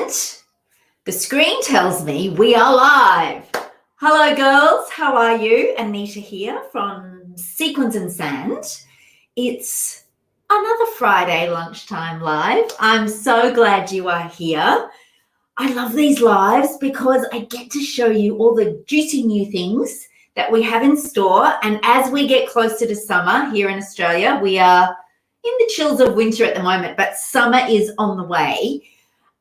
And the screen tells me we are live. Hello, girls. How are you? Anita here from Sequins and Sand. It's another Friday lunchtime live. I'm so glad you are here. I love these lives because I get to show you all the juicy new things that we have in store. And as we get closer to summer here in Australia, we are in the chills of winter at the moment, but summer is on the way.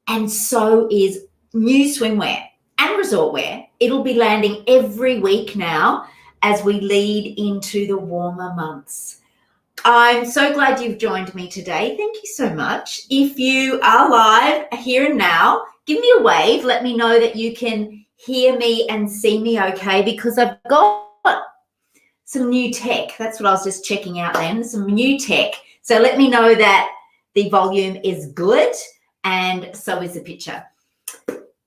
And so is new swimwear and resort wear. It'll be landing every week now as we lead into the warmer months. I'm so glad you've joined me today. Thank you so much. If you are live here and now, give me a wave. Let me know that you can hear me and see me okay, because I've got some new tech. That's what I was just checking out then, some new tech. So let me know that the volume is good and so is the picture.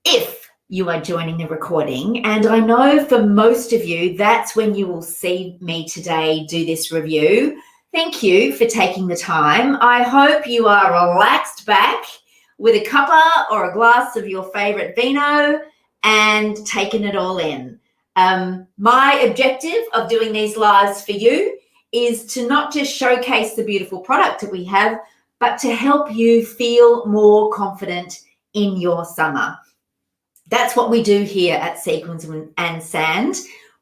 If you are joining the recording, and I know for most of you, that's when you will see me today do this review. Thank you for taking the time. I hope you are relaxed back with a cuppa or a glass of your favorite vino and taking it all in. My objective of doing these lives for you is to not just showcase the beautiful product that we have, but to help you feel more confident in your summer. That's what we do here at Sequins and Sand.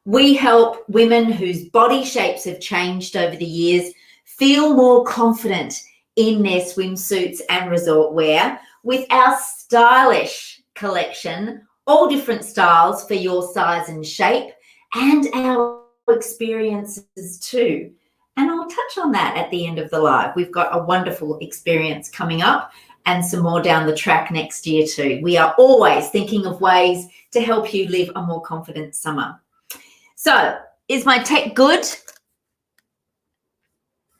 We help women whose body shapes have changed over the years feel more confident in their swimsuits and resort wear with our stylish collection, all different styles for your size and shape, and our experiences too. And I'll touch on that at the end of the live. We've got a wonderful experience coming up and some more down the track next year too. We are always thinking of ways to help you live a more confident summer. So, is my tech good?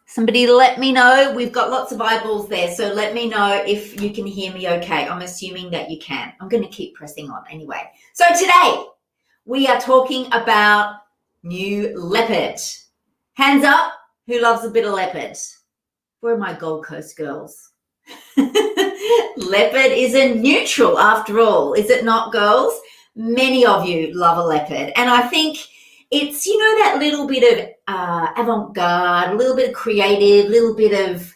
Somebody let me know. We've got lots of eyeballs there, so let me know if you can hear me okay. I'm assuming that you can. I'm going to keep pressing on anyway. So today, we are talking about new Leopard. Hands up, who loves a bit of Leopard? Where are my Gold Coast girls? Leopard is a neutral after all, is it not, girls? Many of you love a leopard, and I think it's, you know, that little bit of avant-garde, a little bit of creative, a little bit of,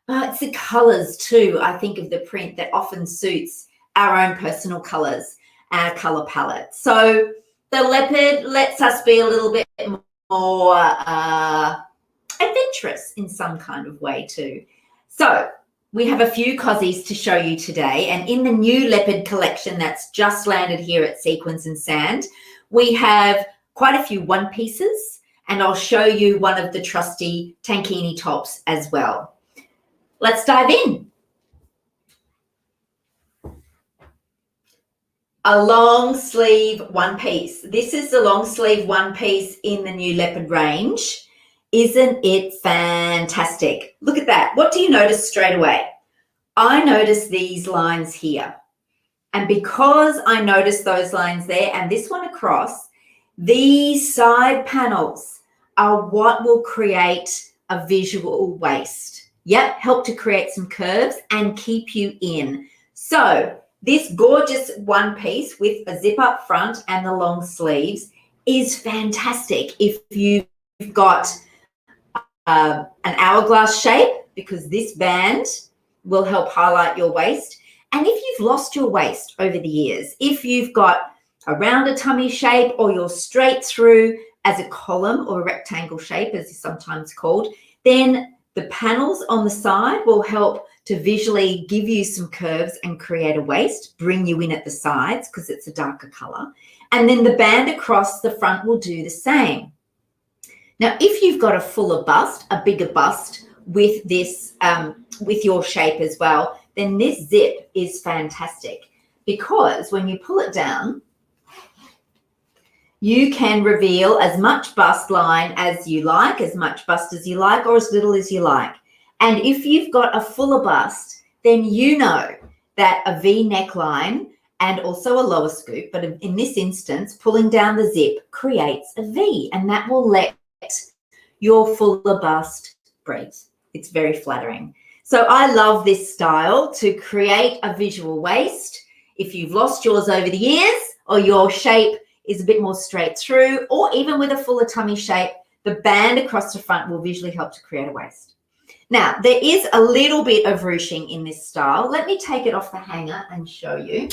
it's the colours too, I think, of the print that often suits our own personal colours, our colour palette. So the leopard lets us be a little bit more adventurous in some kind of way too. So we have a few cozies to show you today, and in the new Leopard collection that's just landed here at Sequins and Sand, we have quite a few one pieces, and I'll show you one of the trusty tankini tops as well. Let's dive in. A long sleeve one piece. This is the long sleeve one piece in the new Leopard range. Isn't it fantastic? Look at that. What do you notice straight away? I notice these lines here. And because I notice those lines there and this one across, these side panels are what will create a visual waist. Yep, help to create some curves and keep you in. So this gorgeous one piece with a zip up front and the long sleeves is fantastic if you've got an hourglass shape, because this band will help highlight your waist. And if you've lost your waist over the years, if you've got a rounder tummy shape, or you're straight through as a column or a rectangle shape, as it's sometimes called, then the panels on the side will help to visually give you some curves and create a waist, bring you in at the sides because it's a darker color. And then the band across the front will do the same. Now, if you've got a fuller bust, a bigger bust with this, with your shape as well, then this zip is fantastic, because when you pull it down, you can reveal as much bust line as you like, as much bust as you like, or as little as you like. And if you've got a fuller bust, then you know that a V neckline and also a lower scoop, but in this instance, pulling down the zip creates a V, and that will let your fuller bust breathe. It's very flattering. So I love this style to create a visual waist. If you've lost yours over the years or your shape is a bit more straight through, or even with a fuller tummy shape, the band across the front will visually help to create a waist. Now, there is a little bit of ruching in this style. Let me take it off the hanger and show you.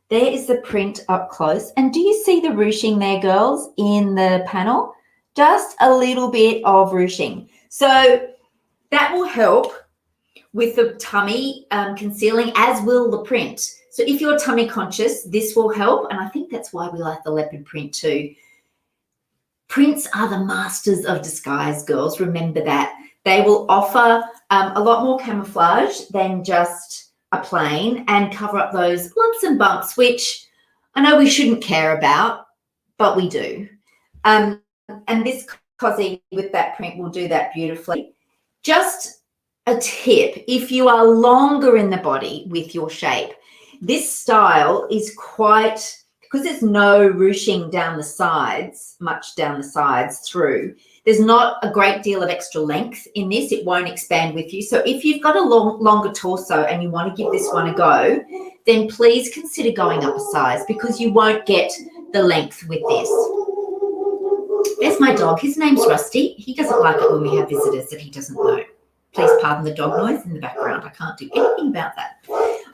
There is the print up close. And do you see the ruching there, girls, in the panel? Just a little bit of ruching. So that will help with the tummy concealing, as will the print. So if you're tummy conscious, this will help. And I think that's why we like the leopard print too. Prints are the masters of disguise, girls. Remember that. They will offer a lot more camouflage than just a plain and cover up those lumps and bumps, which I know we shouldn't care about, but we do. And this cozy with that print will do that beautifully. Just a tip, if you are longer in the body with your shape, this style is quite, because there's no ruching down the sides, much down the sides through, there's not a great deal of extra length in this. It won't expand with you. So if you've got a longer torso and you want to give this one a go, then please consider going up a size, because you won't get the length with this. There's my dog. His name's Rusty. He doesn't like it when we have visitors that he doesn't know. Please pardon the dog noise in the background. I can't do anything about that.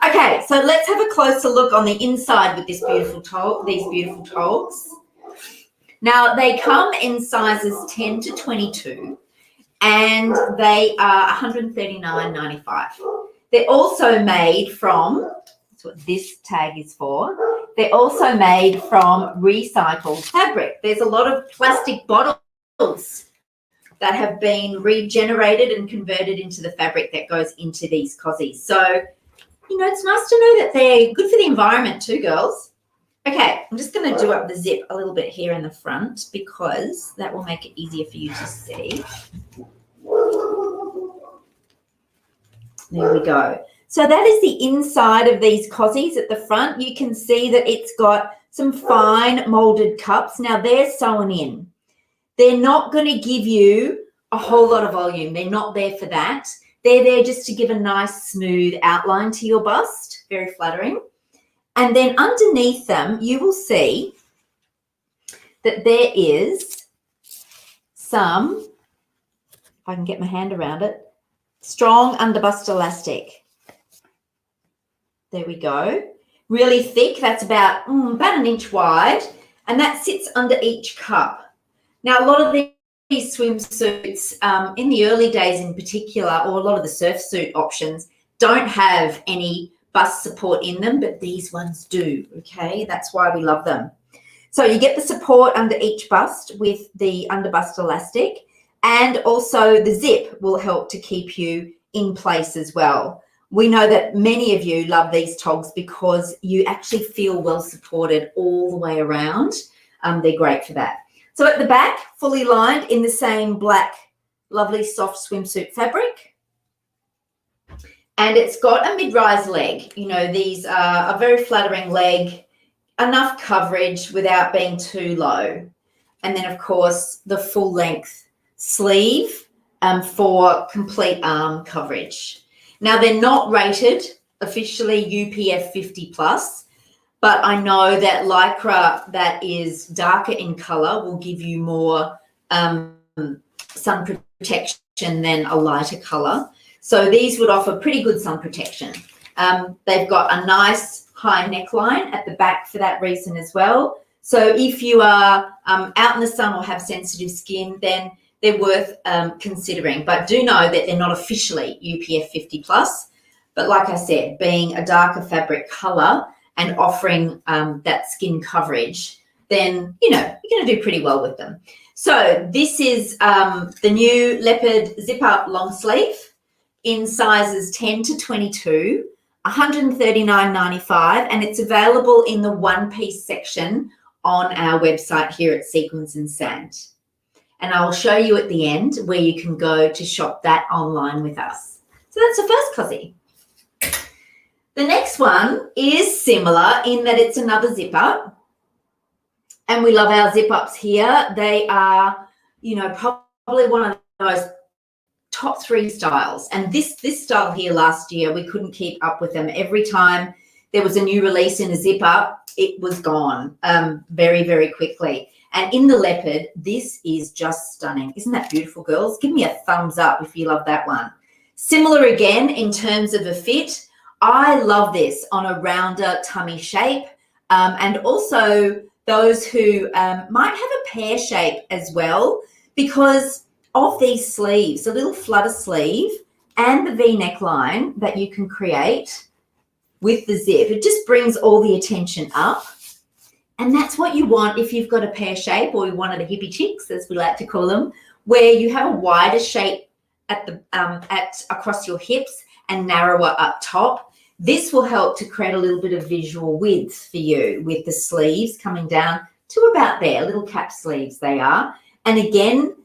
Okay, so let's have a closer look on the inside with this beautiful these beautiful togs. Now, they come in sizes 10 to 22, and they are $139.95. They're also made from, that's what this tag is for, they're also made from recycled fabric. There's a lot of plastic bottles that have been regenerated and converted into the fabric that goes into these cozies. So, you know, it's nice to know that they're good for the environment too, girls. Okay, I'm just going to do up the zip a little bit here in the front, because that will make it easier for you to see. There we go. So that is the inside of these cozies at the front. You can see that it's got some fine molded cups. Now, they're sewn in. They're not going to give you a whole lot of volume. They're not there for that. They're there just to give a nice smooth outline to your bust. Very flattering. And then underneath them, you will see that there is some, if I can get my hand around it, strong underbust elastic. There we go. Really thick. That's about an inch wide. And that sits under each cup. Now, a lot of these swimsuits, in the early days in particular, or a lot of the surf suit options, don't have any bust support in them, but these ones do, okay? That's why we love them. So you get the support under each bust with the underbust elastic, and also the zip will help to keep you in place as well. We know that many of you love these togs because you actually feel well supported all the way around. They're great for that. So at the back, fully lined in the same black, lovely soft swimsuit fabric. And it's got a mid-rise leg. You know, these are a very flattering leg, enough coverage without being too low. And then, of course, the full-length sleeve for complete arm coverage. Now, they're not rated officially UPF 50+, but I know that Lycra that is darker in colour will give you more sun protection than a lighter colour. So these would offer pretty good sun protection. They've got a nice high neckline at the back for that reason as well. So if you are out in the sun or have sensitive skin, then they're worth considering. But do know that they're not officially UPF 50+. But like I said, being a darker fabric colour and offering that skin coverage, then, you know, you're going to do pretty well with them. So this is the new Leopard zip-up long sleeve in sizes 10 to 22, $139.95, and it's available in the one-piece section on our website here at Sequins and Sand. And I'll show you at the end where you can go to shop that online with us. So that's the first cozy. The next one is similar in that it's another zip-up, and we love our zip-ups here. They are, you know, probably one of the most top 3 styles. And this style here last year, we couldn't keep up with them. Every time there was a new release in a zip up, it was gone very, very quickly. And in the leopard, this is just stunning. Isn't that beautiful, girls? Give me a thumbs up if you love that one. Similar again in terms of a fit. I love this on a rounder tummy shape, and also those who might have a pear shape as well, because of these sleeves, a little flutter sleeve and the V neckline that you can create with the zip. It just brings all the attention up. And that's what you want if you've got a pear shape, or one of the hippie chicks, as we like to call them, where you have a wider shape at the across your hips and narrower up top. This will help to create a little bit of visual width for you with the sleeves coming down to about there, little cap sleeves they are. And again,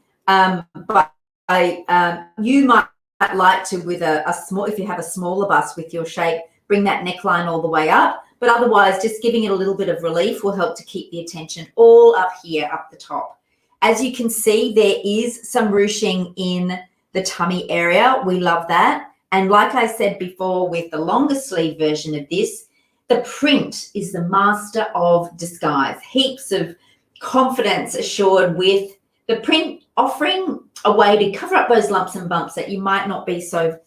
you might like to, with a small, if you have a smaller bust with your shape, bring that neckline all the way up. But otherwise, just giving it a little bit of relief will help to keep the attention all up here, up the top. As you can see, there is some ruching in the tummy area. We love that. And like I said before, with the longer sleeve version of this, the print is the master of disguise. Heaps of confidence assured with the print, offering a way to cover up those lumps and bumps that you might not be so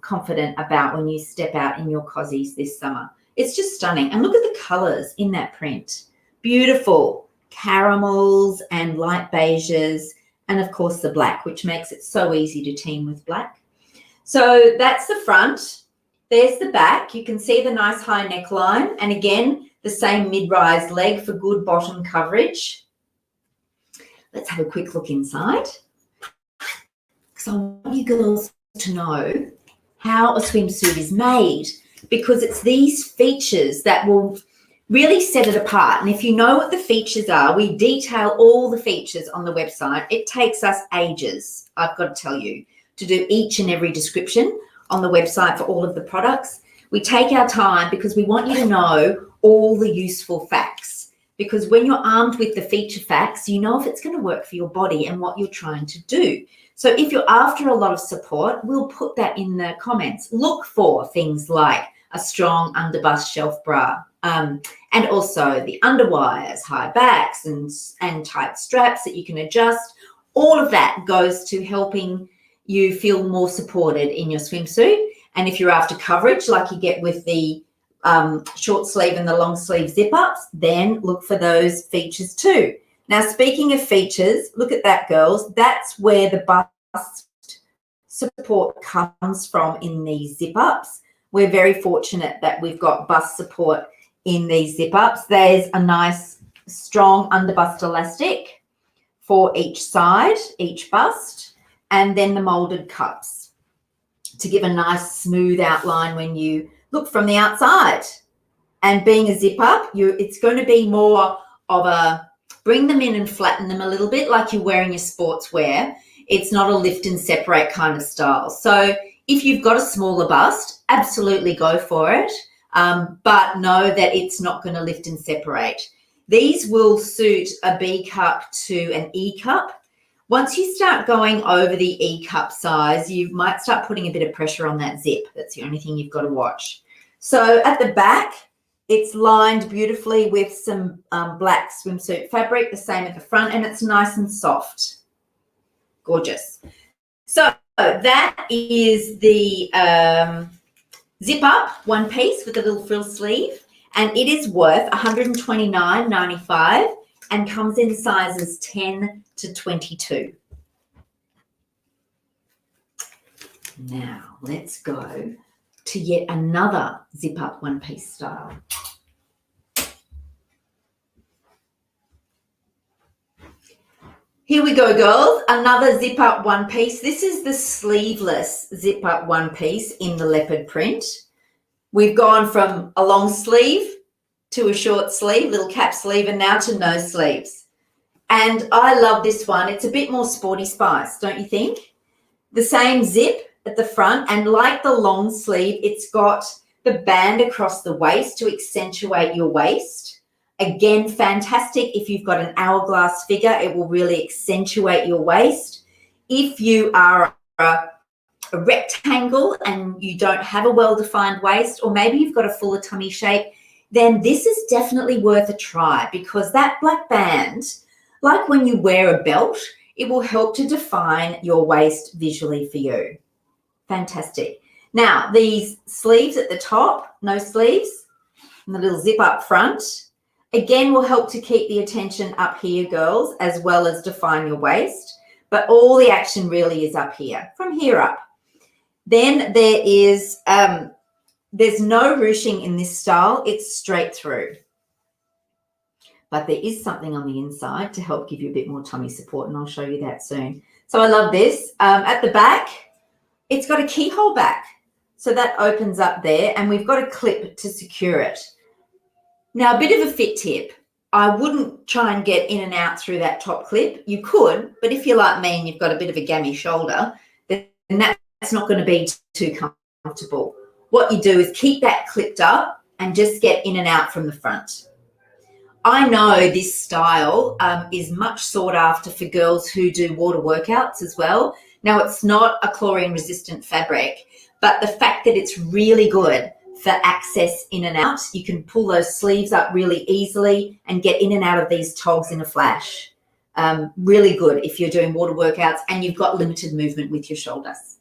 confident about when you step out in your cozies this summer. It's just stunning. And look at the colors in that print. Beautiful caramels and light beiges, and of course the black, which makes it so easy to team with black. So that's the front. There's the back. You can see the nice high neckline. And again, the same mid-rise leg for good bottom coverage. Let's have a quick look inside, because I want you girls to know how a swimsuit is made, because it's these features that will really set it apart. And if you know what the features are, we detail all the features on the website. It takes us ages, I've got to tell you, to do each and every description on the website for all of the products. We take our time because we want you to know all the useful facts, because when you're armed with the feature facts, you know if it's going to work for your body and what you're trying to do. So if you're after a lot of support, we'll put that in the comments. Look for things like a strong underbust shelf bra, and also the underwires, high backs and tight straps that you can adjust. All of that goes to helping you feel more supported in your swimsuit. And if you're after coverage, like you get with the short sleeve and the long sleeve zip ups, then look for those features too. Now, speaking of features, look at that, girls. That's where the bust support comes from in these zip ups. We're very fortunate that we've got bust support in these zip ups. There's a nice strong underbust elastic for each side, each bust, and then the molded cups to give a nice smooth outline when you look from the outside. And being a zip up, it's going to be more of a bring them in and flatten them a little bit like you're wearing your sportswear. It's not a lift and separate kind of style. So if you've got a smaller bust, absolutely go for it, but know that it's not going to lift and separate. These will suit a B cup to an E cup. Once you start going over the E cup size, you might start putting a bit of pressure on that zip. That's the only thing you've got to watch. So at the back, it's lined beautifully with some black swimsuit fabric, the same at the front, and it's nice and soft. Gorgeous. So that is the zip up one piece with a little frill sleeve, and it is worth $129.95 and comes in sizes 10 to 22. Now let's go to yet another zip up one piece style. Here we go, girls. Another zip up one piece. This is the sleeveless zip up one piece in the leopard print. We've gone from a long sleeve to a short sleeve, little cap sleeve, and now to no sleeves. And I love this one. It's a bit more sporty spice, don't you think? The same zip at the front, and like the long sleeve, it's got the band across the waist to accentuate your waist. Again, fantastic if you've got an hourglass figure. It will really accentuate your waist. If you are a rectangle and you don't have a well-defined waist, or maybe you've got a fuller tummy shape, then this is definitely worth a try, because that black band, like when you wear a belt, it will help to define your waist visually for you. Fantastic. Now, these sleeves at the top, no sleeves, and the little zip up front, again, will help to keep the attention up here, girls, as well as define your waist. But all the action really is up here, from here up. Then there is, there's no ruching in this style. It's straight through. But there is something on the inside to help give you a bit more tummy support, and I'll show you that soon. So I love this. At the back, it's got a keyhole back. So that opens up there, and we've got a clip to secure it. Now, a bit of a fit tip. I wouldn't try and get in and out through that top clip. You could, but if you're like me and you've got a bit of a gammy shoulder, then that's not going to be too comfortable. What you do is keep that clipped up and just get in and out from the front. I know this style is much sought after for girls who do water workouts as well. Now, it's not a chlorine resistant fabric, but the fact that it's really good for access in and out, you can pull those sleeves up really easily and get in and out of these togs in a flash. Really good if you're doing water workouts and you've got limited movement with your shoulders.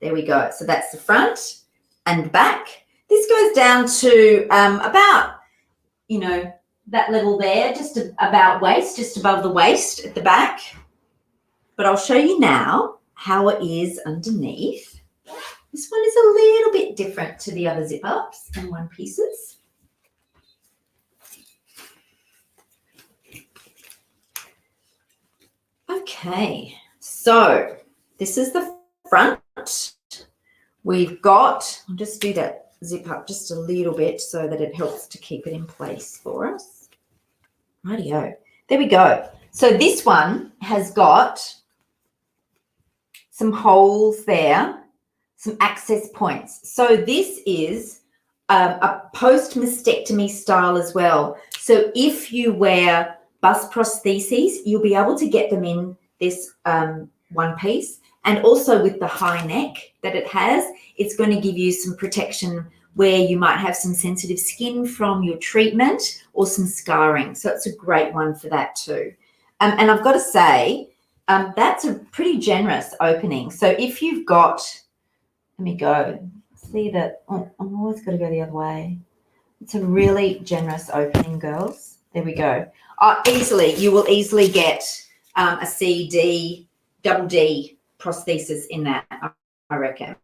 There we go. So that's the front and back. This goes down to about, that level there, just about waist, just above the waist at the back. But I'll show you now how it is underneath. This one is a little bit different to the other zip ups and one pieces. Okay, so this is the front. We've got, I'll just do that zip up just a little bit so that it helps to keep it in place for us. Rightio, there we go. So this one has got some holes there, some access points. So this is a post-mastectomy style as well. So if you wear bust prostheses, you'll be able to get them in this one piece. And also with the high neck that it has, it's going to give you some protection where you might have some sensitive skin from your treatment or some scarring. So it's a great one for that too. And I've got to say, that's a pretty generous opening. So if you've got, let me go, see that, oh, I'm always got to go the other way. It's a really generous opening, girls. There we go. You will easily get a C, D, double D prosthesis in that, I reckon.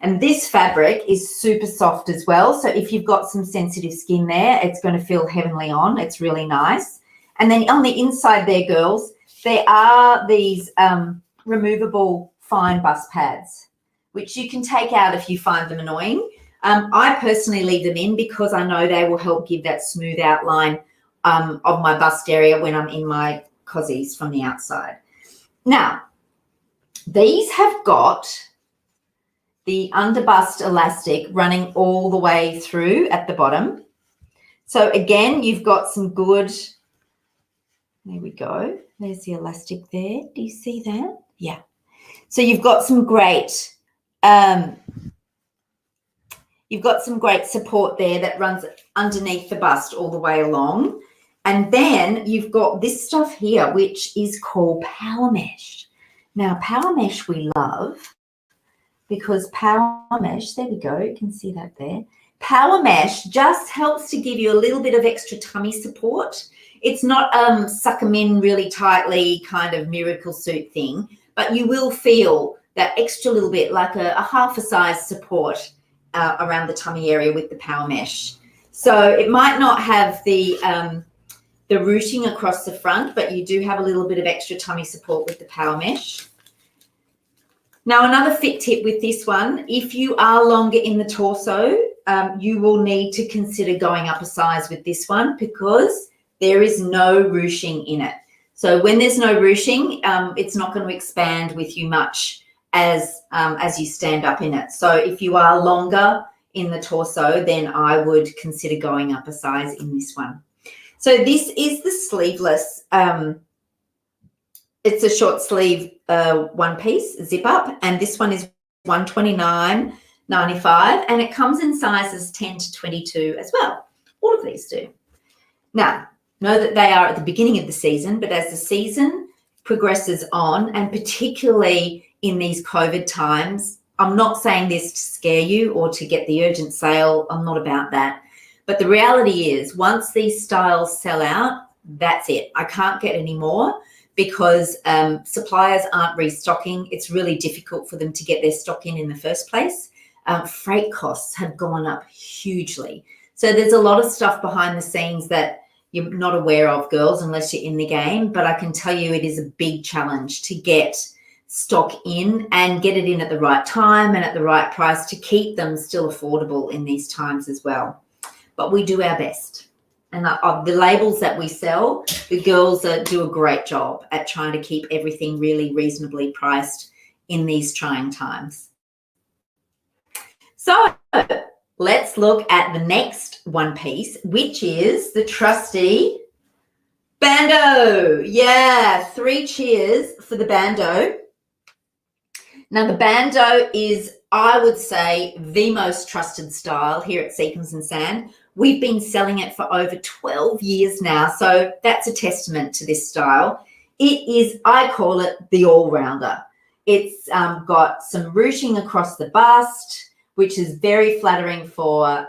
And this fabric is super soft as well. So if you've got some sensitive skin there, it's going to feel heavenly on. It's really nice. And then on the inside there, girls, there are these removable fine bust pads, which you can take out if you find them annoying. I personally leave them in because I know they will help give that smooth outline of my bust area when I'm in my cozies from the outside. Now, these have got the underbust elastic running all the way through at the bottom. So again, you've got some good, there we go. There's the elastic there. Do you see that? Yeah. So you've got some great, support there that runs underneath the bust all the way along. And then you've got this stuff here, which is called power mesh. Now, power mesh we love because power mesh, there we go, you can see that there. Power mesh just helps to give you a little bit of extra tummy support. It's not suck them in really tightly kind of miracle suit thing, but you will feel that extra little bit like a half a size support around the tummy area with the power mesh. So it might not have the ruching across the front, but you do have a little bit of extra tummy support with the power mesh. Now, another fit tip with this one, if you are longer in the torso, you will need to consider going up a size with this one because there is no ruching in it. So when there's no ruching, it's not going to expand with you much as you stand up in it. So if you are longer in the torso, then I would consider going up a size in this one. So this is the sleeveless. It's a short sleeve one piece zip up, and this one is $129.95, and it comes in sizes 10 to 22 as well. All of these do. Now, know that they are at the beginning of the season, but as the season progresses on, and particularly in these COVID times, I'm not saying this to scare you or to get the urgent sale. I'm not about that. But the reality is, once these styles sell out, that's it. I can't get any more because suppliers aren't restocking. It's really difficult for them to get their stock in the first place. Freight costs have gone up hugely. So there's a lot of stuff behind the scenes that you're not aware of, girls, unless you're in the game. But I can tell you it is a big challenge to get stock in and get it in at the right time and at the right price to keep them still affordable in these times as well. But we do our best. And of the labels that we sell, the girls do a great job at trying to keep everything really reasonably priced in these trying times. So let's look at the next one piece, which is the trusty Bandeau. Yeah, 3 cheers for the Bandeau. Now, the Bandeau is, I would say, the most trusted style here at Sequins and Sand. We've been selling it for over 12 years now, so that's a testament to this style. It is, I call it the all-rounder. It's got some ruching across the bust, which is very flattering for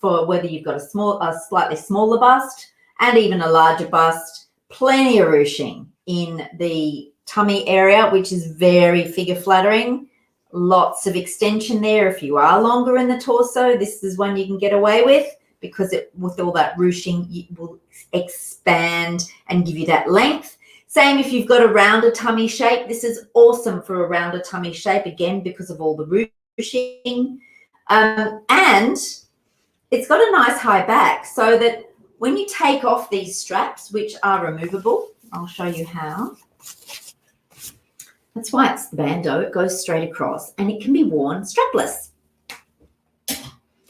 whether you've got a slightly smaller bust and even a larger bust. Plenty of ruching in the tummy area, which is very figure flattering. Lots of extension there. If you are longer in the torso, this is one you can get away with because with all that ruching, it will expand and give you that length. Same if you've got a rounder tummy shape. This is awesome for a rounder tummy shape, again, because of all the ruching. And it's got a nice high back so that when you take off these straps, which are removable, I'll show you how. That's why it's the Bandeau. It goes straight across and it can be worn strapless.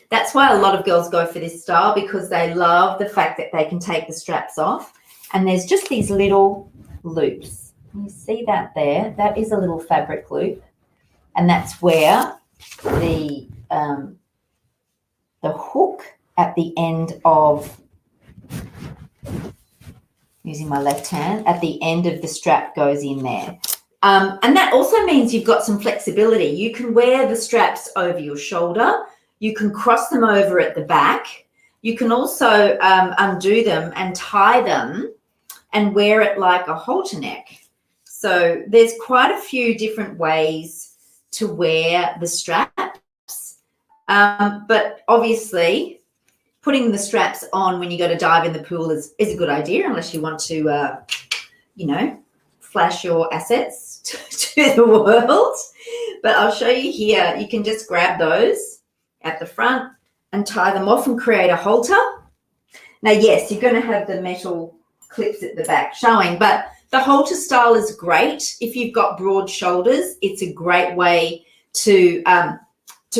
That's why a lot of girls go for this style, because they love the fact that they can take the straps off. And there's just these little loops. You see that there? That is a little fabric loop. And that's where the hook at the end of, using my left hand, at the end of the strap goes in there. And that also means you've got some flexibility. You can wear the straps over your shoulder. You can cross them over at the back. You can also undo them and tie them and wear it like a halter neck. So there's quite a few different ways to wear the straps. But obviously, putting the straps on when you go to dive in the pool is a good idea, unless you want to, flash your assets to the world. But I'll show you here. You can just grab those at the front and tie them off and create a halter. Now, yes, you're going to have the metal clips at the back showing, but the halter style is great. If you've got broad shoulders, it's a great way to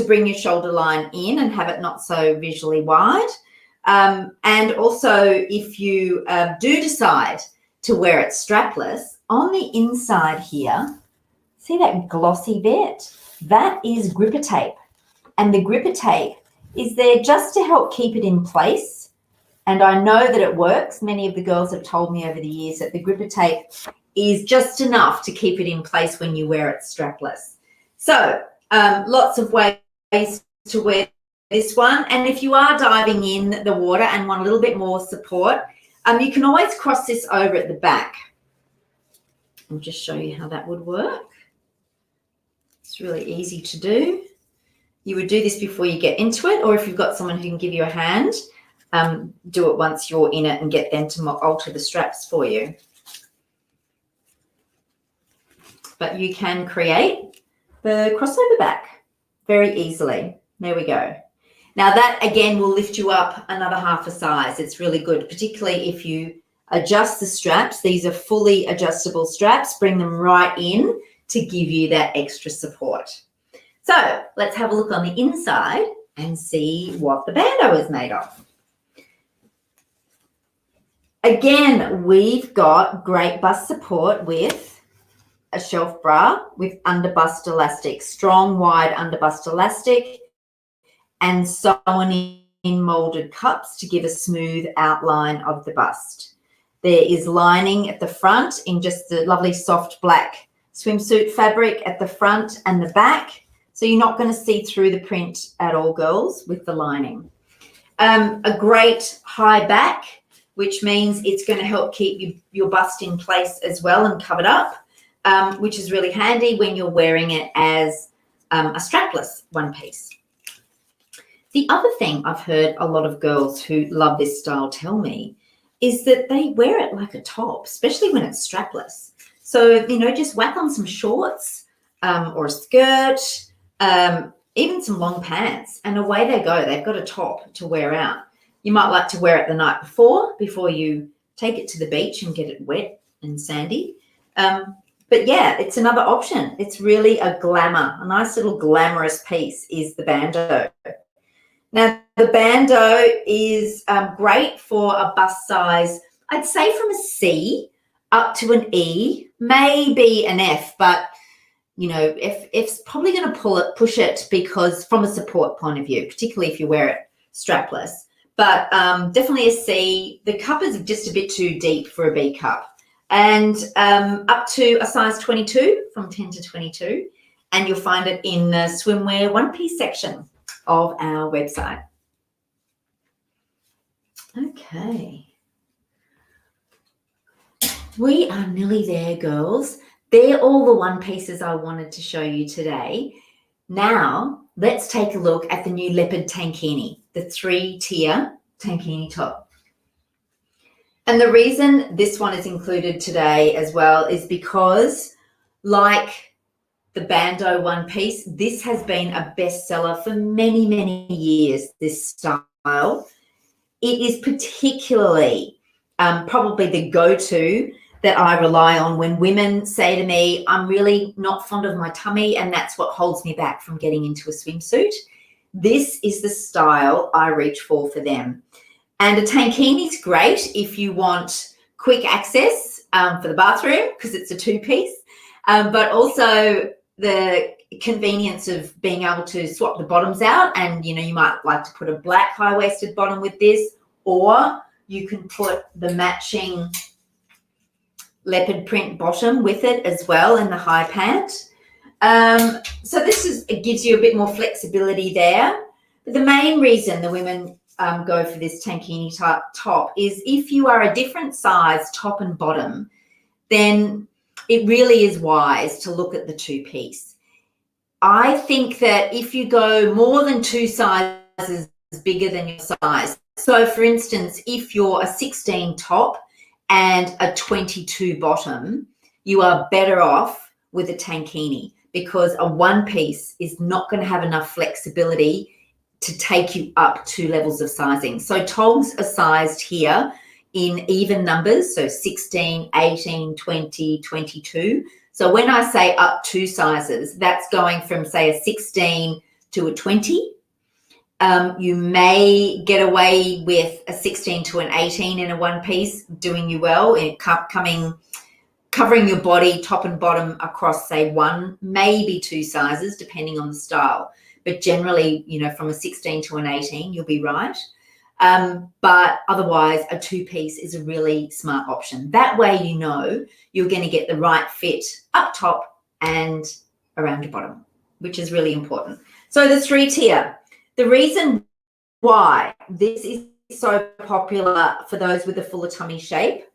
bring your shoulder line in and have it not so visually wide. And also, if you do decide to wear it strapless, on the inside here, see that glossy bit? That is gripper tape. And the gripper tape is there just to help keep it in place. And I know that it works. Many of the girls have told me over the years that the gripper tape is just enough to keep it in place when you wear it strapless. So lots of ways to wear this one. And if you are diving in the water and want a little bit more support, you can always cross this over at the back. I'll just show you how that would work. It's really easy to do. You would do this before you get into it, or if you've got someone who can give you a hand, do it once you're in it and get them to alter the straps for you. But you can create the crossover back very easily. There we go. Now that, again, will lift you up another half a size. It's really good, particularly if you adjust the straps. These are fully adjustable straps. Bring them right in to give you that extra support. So let's have a look on the inside and see what the Bandeau is made of. Again, we've got great bust support with a shelf bra with underbust elastic, strong, wide underbust elastic, and sewn in molded cups to give a smooth outline of the bust. There is lining at the front in just the lovely soft black swimsuit fabric at the front and the back. So you're not going to see through the print at all, girls, with the lining. A great high back, which means it's going to help keep your bust in place as well and covered up, which is really handy when you're wearing it as a strapless one piece. The other thing I've heard a lot of girls who love this style tell me is that they wear it like a top, especially when it's strapless. So, you know, just whack on some shorts or a skirt, even some long pants, and away they go. They've got a top to wear out. You might like to wear it the night before you take it to the beach and get it wet and sandy. But yeah, it's another option. It's really a glamour, a nice little glamorous piece is the bandeau. Now, the bandeau is great for a bust size, I'd say from a C up to an E, maybe an F, but, you know, F's probably going to push it because from a support point of view, particularly if you wear it strapless. But definitely a C. The cup is just a bit too deep for a B cup. And up to a size 22, from 10 to 22. And you'll find it in the swimwear one-piece section of our website. Okay. We are nearly there, girls. They're all the one pieces I wanted to show you today. Now, let's take a look at the new Leopard tankini, the 3-tier tankini top. And the reason this one is included today as well is because, like the Bandeau one piece, this has been a bestseller for many, many years, this style. It is particularly probably the go-to that I rely on when women say to me, I'm really not fond of my tummy and that's what holds me back from getting into a swimsuit. This is the style I reach for them. And a tankini is great if you want quick access for the bathroom because it's a two-piece, but also the convenience of being able to swap the bottoms out, and you know, you might like to put a black high-waisted bottom with this, or you can put the matching leopard print bottom with it as well in the high pant. So it gives you a bit more flexibility there. But the main reason the women go for this tankini type top is if you are a different size top and bottom, then it really is wise to look at the two-piece. I think that if you go more than two sizes bigger than your size, so for instance, if you're a 16 top and a 22 bottom, you are better off with a tankini because a one piece is not going to have enough flexibility to take you up 2 levels of sizing. So togs are sized here in even numbers, so 16, 18, 20, 22. So when I say up 2 sizes, that's going from, say, a 16 to a 20. You may get away with a 16 to an 18 in a one piece, doing you well, in covering your body top and bottom across, say, 1, maybe 2 sizes, depending on the style. But generally, you know, from a 16 to an 18, you'll be right. But otherwise, a two-piece is a really smart option. That way, you know, you're going to get the right fit up top and around your bottom, which is really important. So the 3-tier, the reason why this is so popular for those with a fuller tummy shape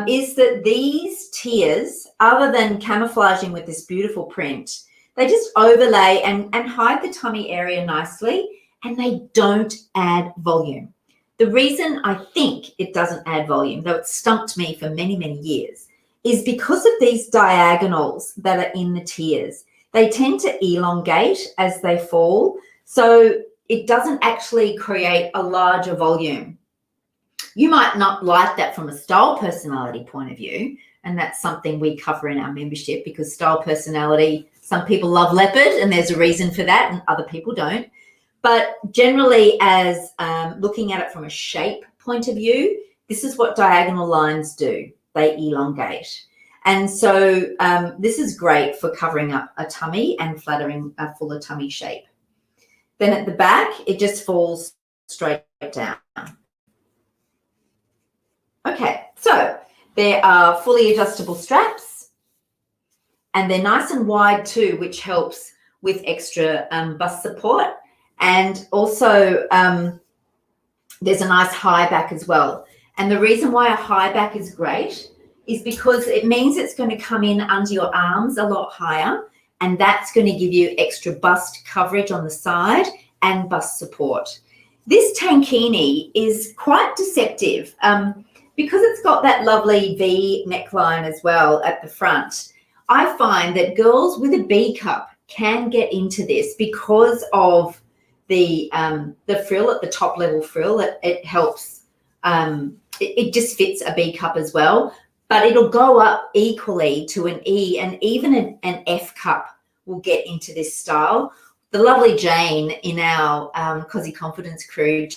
is that these tiers, other than camouflaging with this beautiful print, they just overlay and hide the tummy area nicely, and they don't add volume. The reason I think it doesn't add volume, though it stumped me for many, many years, is because of these diagonals that are in the tiers. They tend to elongate as they fall, so it doesn't actually create a larger volume. You might not like that from a style personality point of view, and that's something we cover in our membership because style personality, some people love leopard and there's a reason for that and other people don't. But generally, as looking at it from a shape point of view, this is what diagonal lines do. They elongate. And so this is great for covering up a tummy and flattering a fuller tummy shape. Then at the back, it just falls straight down. Okay, so there are fully adjustable straps, and they're nice and wide too, which helps with extra bust support. And also there's a nice high back as well. And the reason why a high back is great is because it means it's going to come in under your arms a lot higher, and that's going to give you extra bust coverage on the side and bust support. This tankini is quite deceptive because it's got that lovely V neckline as well at the front. I find that girls with a B cup can get into this because of the frill at the top level frill. It helps. It just fits a B cup as well, but it'll go up equally to an E, and even an F cup will get into this style. The lovely Jane in our Cosy Confidence crew,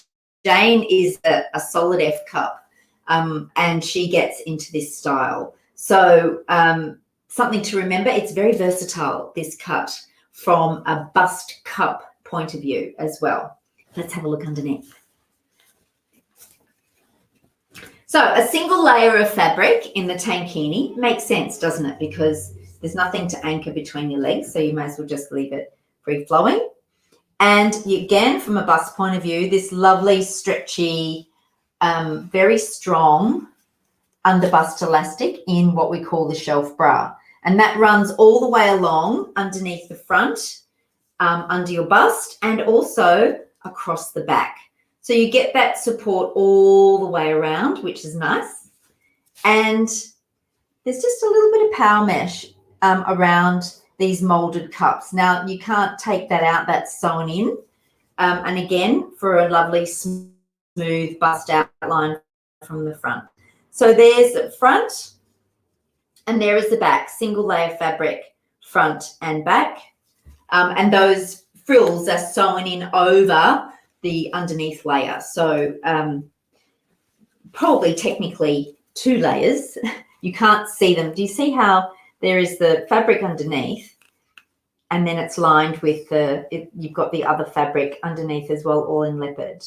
Jane is a solid F cup, and she gets into this style. So something to remember, it's very versatile, this cut, from a bust cup point of view as well. Let's have a look underneath. So a single layer of fabric in the tankini makes sense, doesn't it? Because there's nothing to anchor between your legs, so you may as well just leave it free flowing. And again, from a bust point of view, this lovely stretchy, very strong under bust elastic in what we call the shelf bra. And that runs all the way along underneath the front, under your bust, and also across the back. So you get that support all the way around, which is nice. And there's just a little bit of power mesh around these molded cups. Now, you can't take that out, that's sewn in. And again, for a lovely smooth bust outline from the front. So there's the front, and there is the back, single layer fabric, front and back. And those frills are sewn in over the underneath layer. So probably technically 2 layers. You can't see them. Do you see how there is the fabric underneath, and then it's lined with you've got the other fabric underneath as well, all in leopard.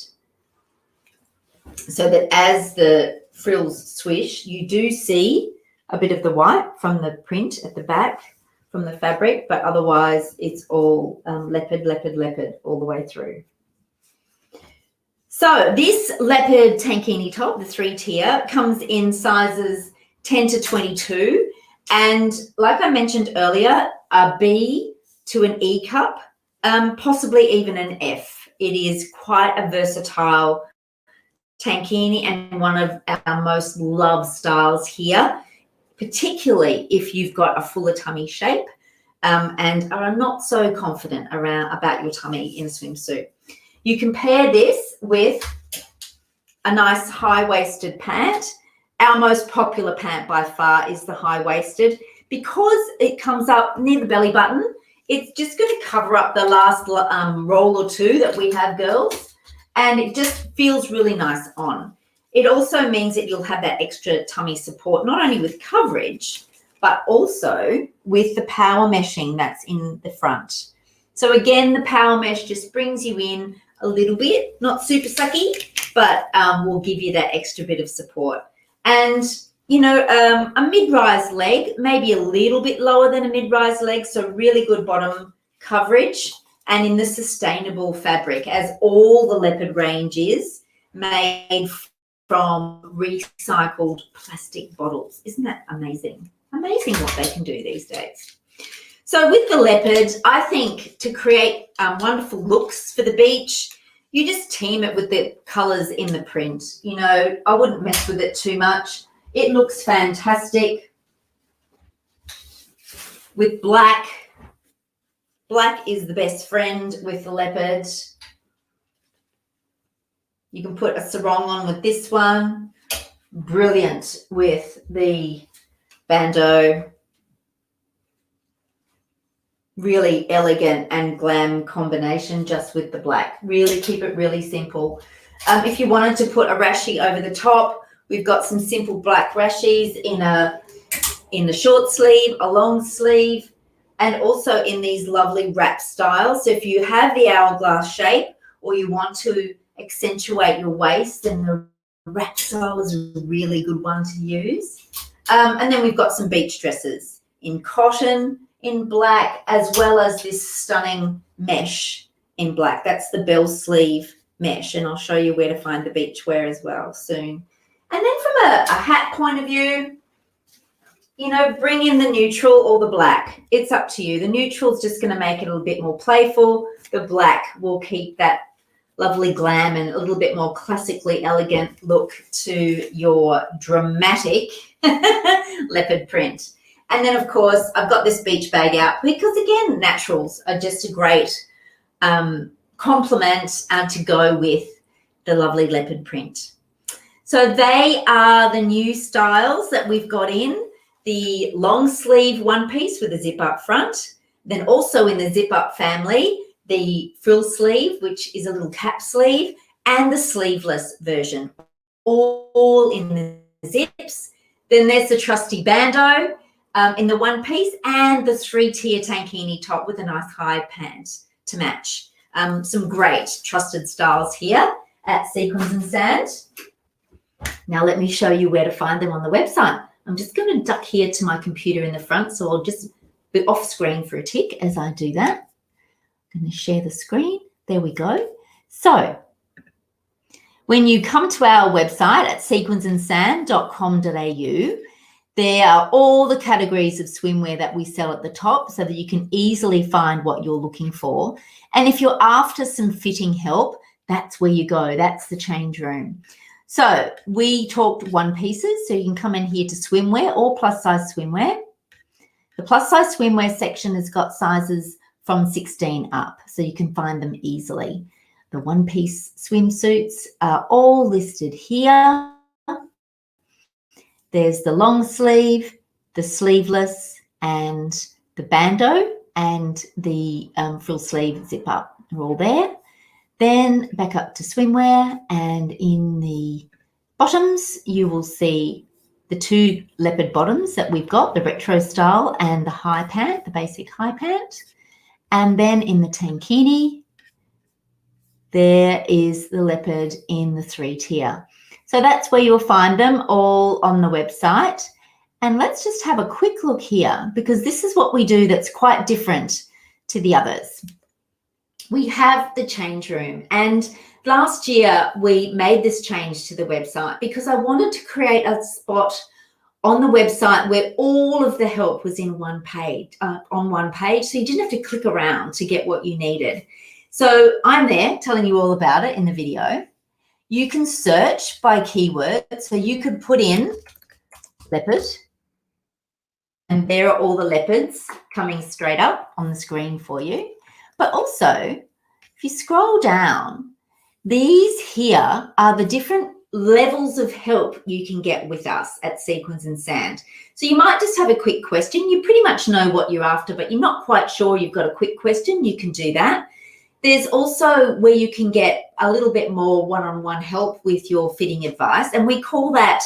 So that as the frills swish, you do see a bit of the white from the print at the back from the fabric, but otherwise it's all leopard, leopard, leopard all the way through. So this leopard tankini top, the 3-tier, comes in sizes 10 to 22. And like I mentioned earlier, a B to an E cup, possibly even an F. It is quite a versatile tankini and one of our most loved styles here, particularly if you've got a fuller tummy shape and are not so confident about your tummy in a swimsuit. You can pair this with a nice high-waisted pant. Our most popular pant by far is the high-waisted because it comes up near the belly button. It's just going to cover up the last roll or two that we have, girls, and it just feels really nice on. It also means that you'll have that extra tummy support, not only with coverage, but also with the power meshing that's in the front. So again, the power mesh just brings you in a little bit, not super sucky, but will give you that extra bit of support. And, you know, a mid-rise leg, maybe a little bit lower than a mid-rise leg, so really good bottom coverage, and in the sustainable fabric, as all the leopard range is made from recycled plastic bottles. Isn't that amazing? Amazing what they can do these days. So with the leopard, I think to create wonderful looks for the beach, you just team it with the colours in the print. You know, I wouldn't mess with it too much. It looks fantastic with black. Black is the best friend with the leopard. You can put a sarong on with this one. Brilliant with the bandeau. Really elegant and glam combination just with the black. Really keep it really simple. If you wanted to put a rashie over the top, we've got some simple black rashies in a in the short sleeve, a long sleeve, and also in these lovely wrap styles. So if you have the hourglass shape or you want to accentuate your waist, then the wrap style is a really good one to use. And then we've got some beach dresses in cotton, in black, as well as this stunning mesh in black. That's the bell sleeve mesh, and I'll show you where to find the beach wear as well soon. And then from a hat point of view, you know, bring in the neutral or the black. It's up to you. The neutral is just going to make it a little bit more playful. The black will keep that lovely glam and a little bit more classically elegant look to your dramatic leopard print. And then, of course, I've got this beach bag out because, again, naturals are just a great complement to go with the lovely leopard print. So they are the new styles that we've got in. The long sleeve one piece with a zip up front. Then also in the zip up family, the frill sleeve, which is a little cap sleeve, and the sleeveless version, all in the zips. Then there's the trusty bandeau in the one piece, and the 3-tier tankini top with a nice high pant to match. Some great trusted styles here at Sequins and Sand. Now let me show you where to find them on the website. I'm just going to duck here to my computer in the front, so I'll just be off screen for a tick as I do that. I'm going to share the screen. There we go. So when you come to our website at sequinsandsand.com.au, there are all the categories of swimwear that we sell at the top so that you can easily find what you're looking for. And if you're after some fitting help, that's where you go. That's the change room. So we talked one pieces, so you can come in here to swimwear or plus size swimwear. The plus size swimwear section has got sizes from 16 up, so you can find them easily. The one piece swimsuits are all listed here. There's the long sleeve, the sleeveless, and the bandeau, and the frill sleeve zip up are all there. Then back up to swimwear, and in the bottoms, you will see the 2 leopard bottoms that we've got, the retro style and the high pant, the basic high pant. And then in the tankini, there is the leopard in the 3-tier. So that's where you'll find them all on the website. And let's just have a quick look here, because this is what we do that's quite different to the others. We have the change room, and last year we made this change to the website because I wanted to create a spot on the website where all of the help was in one page, on one page, so you didn't have to click around to get what you needed. So I'm there telling you all about it in the video. You can search by keyword, so you could put in leopard, and there are all the leopards coming straight up on the screen for you. But also, if you scroll down, these here are the different levels of help you can get with us at Sequins and Sand. So you might just have a quick question. You pretty much know what you're after, but you're not quite sure you've got a quick question. You can do that. There's also where you can get a little bit more one-on-one help with your fitting advice. And we call that,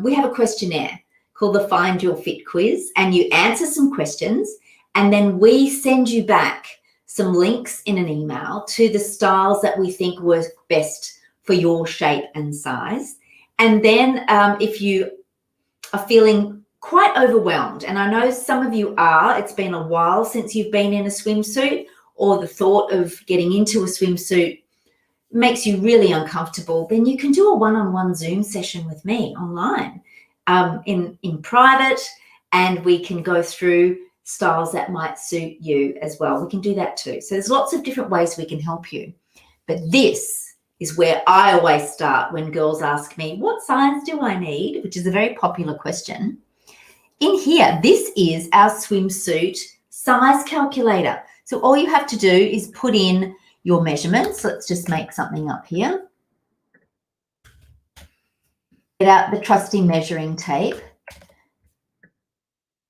we have a questionnaire called the Find Your Fit Quiz, and you answer some questions, and then we send you back some links in an email to the styles that we think work best for your shape and size. And then if you are feeling quite overwhelmed, and I know some of you are, it's been a while since you've been in a swimsuit, or the thought of getting into a swimsuit makes you really uncomfortable, then you can do a one-on-one Zoom session with me online in private, and we can go through styles that might suit you as well. We can do that too. So there's lots of different ways we can help you. But this is where I always start when girls ask me, what size do I need? Which is a very popular question. In here, this is our swimsuit size calculator. So all you have to do is put in your measurements. Let's just make something up here. Get out the trusty measuring tape.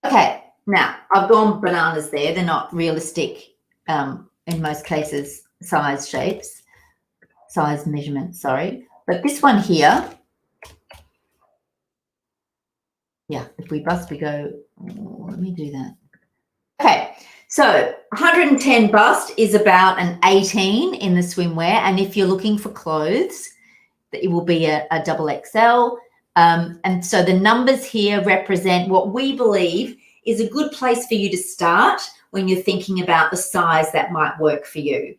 Okay, now I've gone bananas there. They're not realistic in most cases, size measurements, sorry. But this one here Yeah, if we bust, we go, oh, let me do that. Okay, so 110 bust is about an 18 in the swimwear. And if you're looking for clothes, it will be a double XL. And so the numbers here represent what we believe is a good place for you to start when you're thinking about the size that might work for you.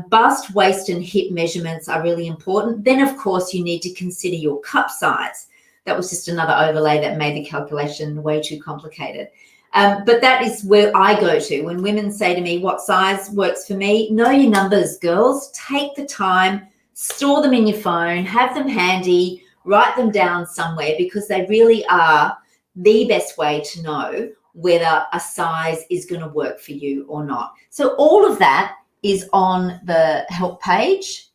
Bust, waist and hip measurements are really important. Then, of course, you need to consider your cup size. That was just another overlay that made the calculation way too complicated. But that is where I go to. When women say to me, what size works for me? Know your numbers, girls. Take the time, store them in your phone, have them handy, write them down somewhere, because they really are the best way to know whether a size is going to work for you or not. So all of that is on the help page,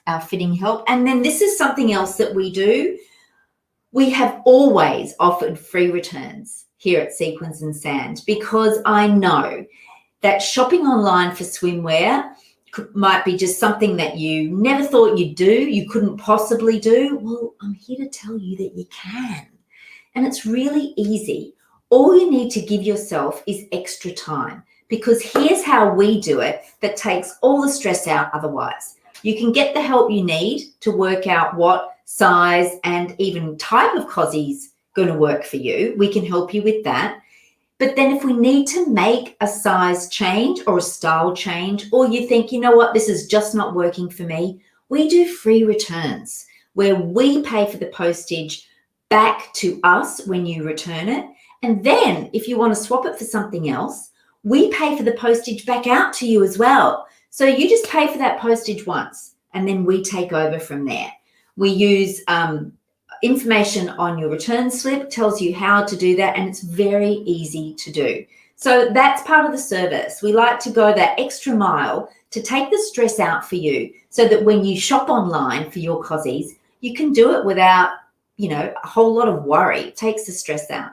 our fitting help. And then this is something else that we do. We have always offered free returns here at Sequins and Sand, because I know that shopping online for swimwear might be just something that you never thought you'd do, you couldn't possibly do. Well, I'm here to tell you that you can. And it's really easy. All you need to give yourself is extra time, because here's how we do it that takes all the stress out otherwise. You can get the help you need to work out what size and even type of cozy's going to work for you. We can help you with that. But then if we need to make a size change or a style change, or you think, you know what, this is just not working for me, we do free returns where we pay for the postage back to us when you return it. And then if you want to swap it for something else, we pay for the postage back out to you as well. So you just pay for that postage once, and then we take over from there. We use information on your return slip, tells you how to do that, and it's very easy to do. So that's part of the service. We like to go that extra mile to take the stress out for you, so that when you shop online for your cozies, you can do it without, a whole lot of worry. It takes the stress out.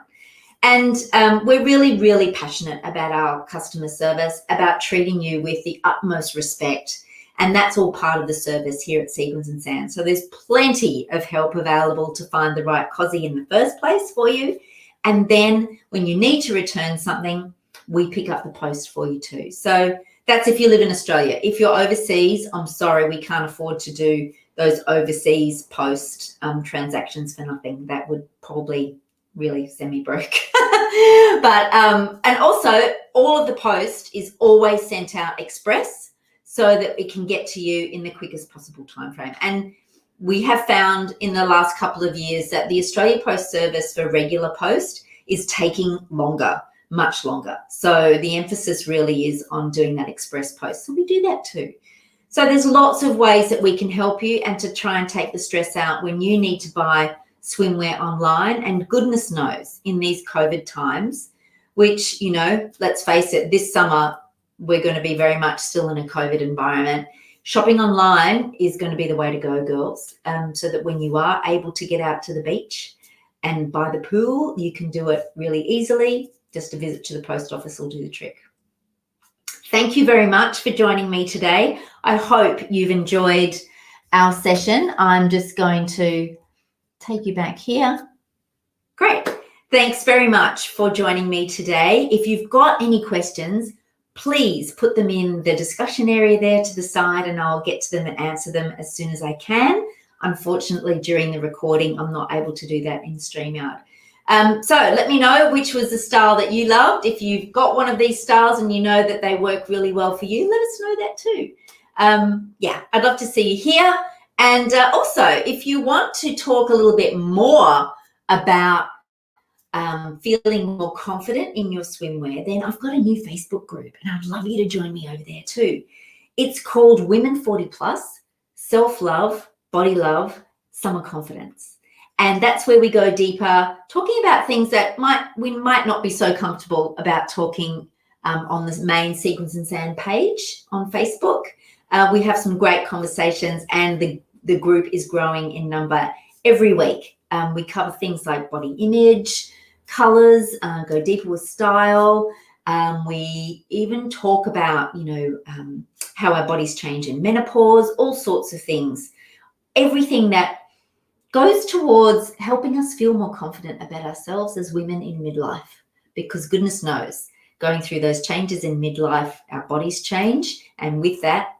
And we're really, really passionate about our customer service, about treating you with the utmost respect. And that's all part of the service here at Sequins and Sand. So there's plenty of help available to find the right cozy in the first place for you. And then when you need to return something, we pick up the post for you too. So that's if you live in Australia. If you're overseas, I'm sorry, we can't afford to do those overseas post transactions for nothing. That would probably really semi-broke. But and also all of the post is always sent out express, so that it can get to you in the quickest possible time frame. And we have found in the last couple of years that the Australia Post service for regular post is taking longer, much longer. So the emphasis really is on doing that express post. So we do that too. So there's lots of ways that we can help you and to try and take the stress out when you need to buy swimwear online. And goodness knows, in these COVID times, which, let's face it, this summer, we're going to be very much still in a COVID environment. Shopping online is going to be the way to go, girls, so that when you are able to get out to the beach and by the pool, you can do it really easily. Just a visit to the post office will do the trick. Thank you very much for joining me today. I hope you've enjoyed our session. I'm just going to take you back here. Great. Thanks very much for joining me today. If you've got any questions, please put them in the discussion area there to the side, and I'll get to them and answer them as soon as I can. Unfortunately, during the recording, I'm not able to do that in StreamYard. So let me know which was the style that you loved. If you've got one of these styles and you know that they work really well for you, let us know that too. Yeah, I'd love to see you here. And also, if you want to talk a little bit more about feeling more confident in your swimwear, then I've got a new Facebook group and I'd love you to join me over there too. It's called Women 40 Plus, Self-Love, Body Love, Summer Confidence. And that's where we go deeper, talking about things that we might not be so comfortable about talking on the main Sequins and Sand page on Facebook. We have some great conversations, and the group is growing in number every week. We cover things like body image, colors, go deeper with style. We even talk about, how our bodies change in menopause, all sorts of things. Everything that goes towards helping us feel more confident about ourselves as women in midlife, because goodness knows, going through those changes in midlife, our bodies change, and with that,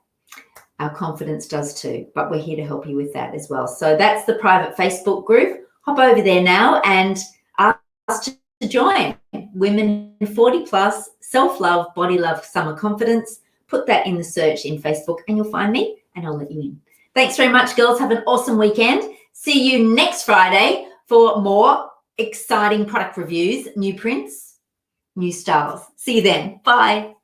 our confidence does too. But we're here to help you with that as well. So that's the private Facebook group. Hop over there now and ask to join. Women 40 plus, self-love, body love, summer confidence. Put that in the search in Facebook and you'll find me and I'll let you in. Thanks very much, girls. Have an awesome weekend. See you next Friday for more exciting product reviews, new prints, new styles. See you then. Bye.